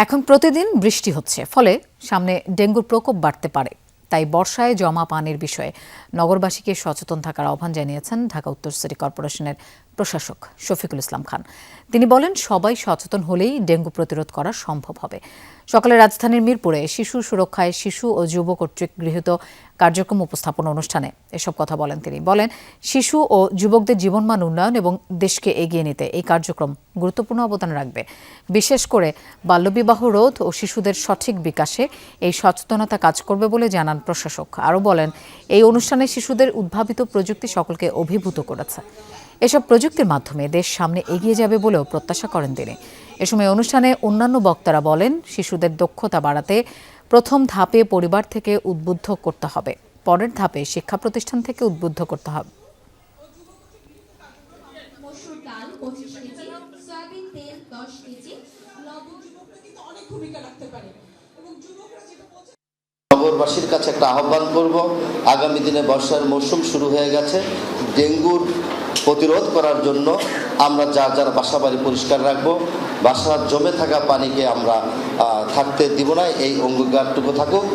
এখন প্রতিদিন বৃষ্টি হচ্ছে, ফলে সামনে ডেঙ্গুর প্রকোপ বাড়তে পারে। তাই বর্ষায় জমা পানির বিষয়ে নগরবাসীকে সচেতন থাকার আহ্বান জানিয়েছেন ঢাকা উত্তর সিটি কর্পোরেশনের প্রশাসক শফিকুল ইসলাম খান। তিনি বলেন, সবাই সচেতন হলেই ডেঙ্গু প্রতিরোধ করা সম্ভব হবে। সকালে রাজধানীর মিরপুরে শিশু সুরক্ষায় শিশু ও যুব কর্তৃক গৃহীত কার্যক্রম উপস্থাপন অনুষ্ঠানে এসব কথা বলেন তিনি। বলেন, শিশু ও যুবকদের জীবনমান উন্নয়ন এবং দেশকে এগিয়ে নিতে এই কার্যক্রম গুরুত্বপূর্ণ অবদান রাখবে। বিশেষ করে বাল্যবিবাহ রোধ ও শিশুদের সঠিক বিকাশে এই সচেতনতা কাজ করবে বলে জানান প্রশাসক। আরও বলেন, এই অনুষ্ঠানে শিশুদের উদ্ভাবিত প্রযুক্তি সকলকে অভিভূত করেছে। এসব প্রযুক্তির মাধ্যমে দেশ সামনে এগিয়ে যাবে বলেও প্রত্যাশা করেন তিনি। এ সময় অনুষ্ঠানে অন্যান্য বক্তারা বলেন, শিশুদের দক্ষতা বাড়াতে প্রথম ধাপে পরিবার থেকে উদ্বুদ্ধ করতে হবে, পরের ধাপে শিক্ষা প্রতিষ্ঠান থেকে উদ্বুদ্ধ করতে হবে। নগরবাসীর কাছে একটা আহ্বান করব, আগামী দিনে বর্ষার মৌসুম শুরু হয়ে গেছে। ডেঙ্গুর প্রতিরোধ করার জন্য আমরা যার বাসাবাড়ি পরিষ্কার রাখবো, বাসার জমে থাকা পানিকে আমরা থাকতে দিব না, এই অঙ্গীকারটুকু থাকুক।